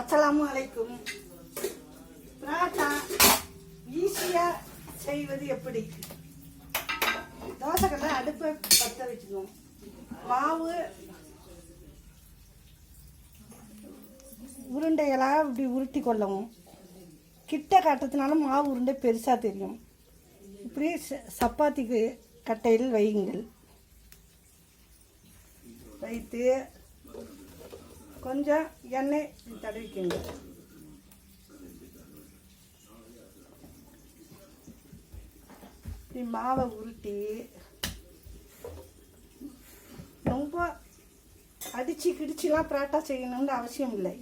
அஸ்ஸலாமு அலைக்கும். பராட்டா ஈஸியாக செய்வது எப்படி? தோசைக்கல்லை அடுப்பை பற்ற வச்சுக்கணும். மாவு உருண்டைகளாக இப்படி உருட்டி கொள்ளவும். கிட்ட காட்டுறதுனால மாவு உருண்டை பெருசாக தெரியும். இப்படி சப்பாத்திக்கு கட்டையில் வையுங்கள். வைத்து கொஞ்சம் எண்ணெய் தடவிக்கங்க. இப்படி மாவை உருட்டி ரொம்ப அடித்து கிடிச்சிலாம் பராட்டா செய்யணும்னு அவசியம் இல்லை.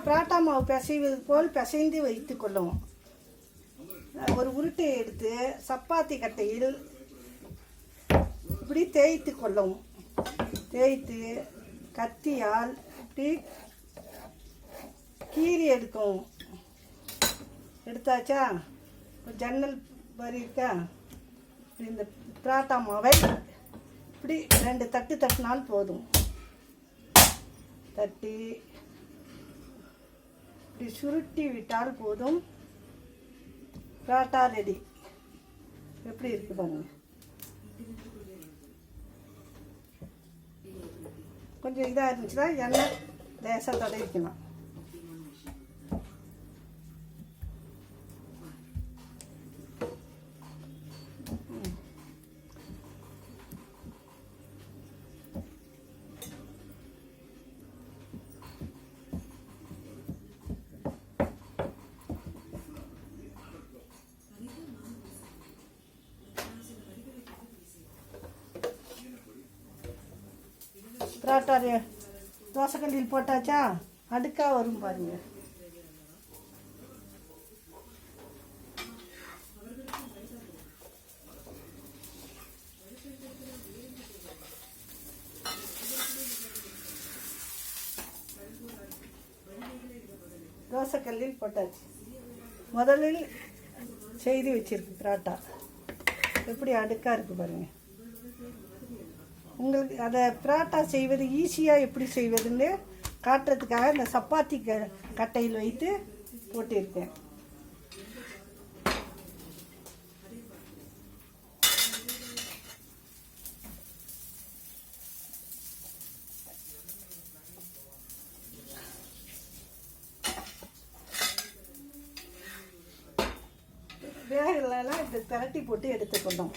பராட்டா மாவு பிசைவது போல் பிசைந்து வைத்து கொள்ளவும். ஒரு உருட்டையை எடுத்து சப்பாத்தி கட்டையில் இப்படி தேய்த்து கொள்ளவும். தேய்த்து கத்தியால் இப்படி கீறி எடுக்கவும். எடுத்தாச்சா? ஜன்னல் வரி இருக்கா? இந்த பராட்டா மாவை இப்படி 2 தட்டு தட்டினால் போதும். தட்டி இப்படி சுருட்டி விட்டால் போதும். பராட்டா ரெடி. எப்படி இருக்கு பாருங்க. கொஞ்சம் இதாக இருந்துச்சுன்னா எண்ணெய் லேசாக தடவிக்கணும். பராட்டா தோசைக்கல்லில் போட்டாச்சா? அடுக்கா வரும் பாருங்க. தோசைக்கல்லில் போட்டாச்சு. முதலில் செய்து வச்சிருக்கு பராட்டா. எப்படி அடுக்கா இருக்கு பாருங்க. உங்களுக்கு அதை பராட்டா செய்வது ஈஸியாக எப்படி செய்வதுன்னு காட்டுறதுக்காக இந்த சப்பாத்தி கட்டையில் வைத்து போட்டிருக்கேன். வேகலாம் இப்படி திரட்டி போட்டு எடுத்துக்கொண்டோம்.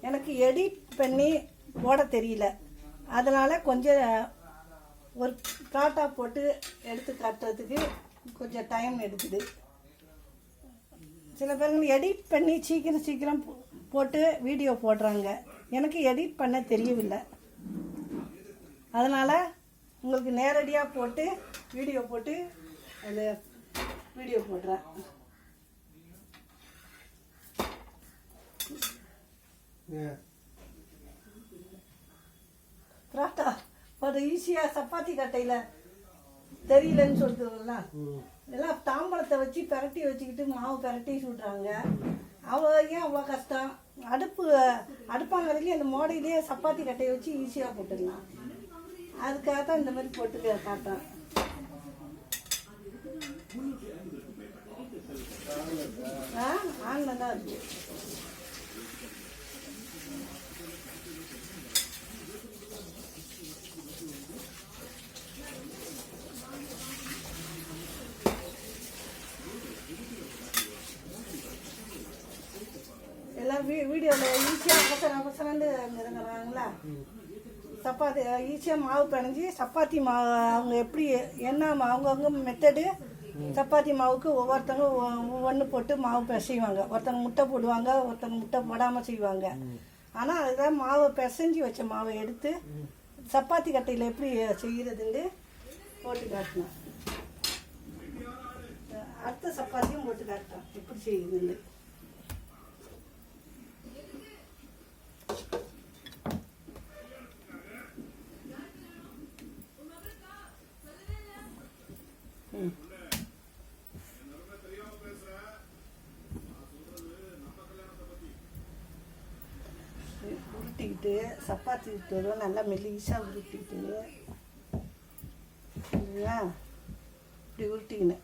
எனக்கு எடிட் பண்ணி போட தெரியல, அதனால் கொஞ்சம் ஒரு பராட்டா போட்டு எடுத்து காட்டுறதுக்கு கொஞ்சம் டைம் எடுக்குது. சில பேருங்க எடிட் பண்ணி சீக்கிரம் போட்டு வீடியோ போடுறாங்க. எனக்கு எடிட் பண்ண தெரியவில்லை, அதனால் உங்களுக்கு நேரடியாக போட்டு வீடியோ போட்டு அதில் வீடியோ போடுறேன். பராட்டா ஒரு ஈஸியாக சப்பாத்தி கட்டையில் தெரியலன்னு சொல்லிட்டுங்களா, எல்லாம் தாம்பழத்தை வச்சு பிரட்டி வச்சுக்கிட்டு மாவு பிரட்டி சுடுறாங்க. ஏன் அவ்வளோ கஷ்டம்? அடுப்பாங்கிறதுலேயே அந்த மோடையிலேயே சப்பாத்தி கட்டையை வச்சு ஈஸியாக போட்டுடலாம். அதுக்காக தான் இந்த மாதிரி போட்டு காட்டுறேன். ஆன்ல தான் இருக்கு. எல்லாம் வீடியோவில் ஈஸியாக அவசரம்னு இறங்குறாங்களா? சப்பாத்தி ஈஸியாக மாவு பிணைஞ்சி சப்பாத்தி மாவு அவங்க எப்படி என்ன அவங்கவுங்க மெத்தடு. சப்பாத்தி மாவுக்கு ஒவ்வொருத்தவங்க ஒவ்வொன்று போட்டு மாவு பிசைவாங்க. ஒருத்தவங்க முட்டை போடுவாங்க, ஒருத்தவங்க முட்டை போடாமல் செய்வாங்க. ஆனால் அதுதான் மாவை பிசைஞ்சி வச்ச மாவை எடுத்து சப்பாத்தி கட்டையில் எப்படி செய்கிறதுன்னு போட்டு காட்டினேன். அடுத்த சப்பாத்தியும் போட்டு காட்டேன் எப்படி செய்யுதுன்னு. சப்பாத்தி உருட்டுறோம். நல்லா மெல்லிசாக உருட்டிட்டு இல்லையா, இப்படி உருட்டிக்கினேன்.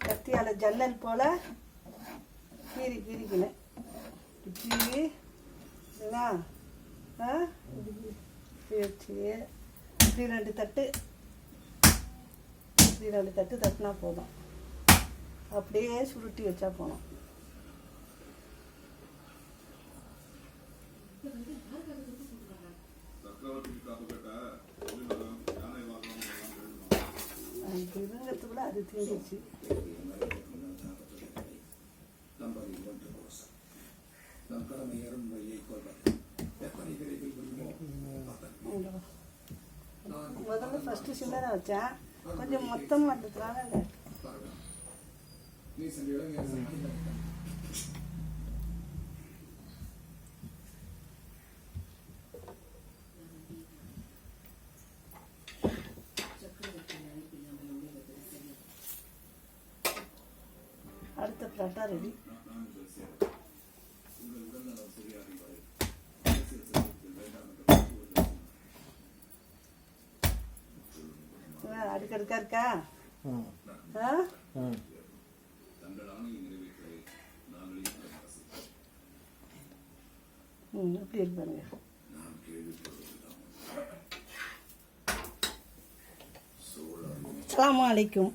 கத்தியால் ஜன்னல் போல் கீறிக்கினேன். இப்படி இல்லைங்களா, இப்படி வச்சு இப்படி 2 தட்டு, இப்படி 2 தட்டு தட்டினா போதும். அப்படியே சுருட்டி வச்சா போதும். இதுங்கிறதுக்குள்ள அது தீர்ந்துச்சு. முதல்ல ஃபஸ்ட்டு சின்னதாக வச்சேன், கொஞ்சம் மொத்தமாக இருந்ததுனால அடுத்த பரோட்டா ரெடி. அடுக்கடுக்கா இருக்கா? எப்படி இருப்பாருங்க. அஸ்ஸலாமு அலைக்கும்.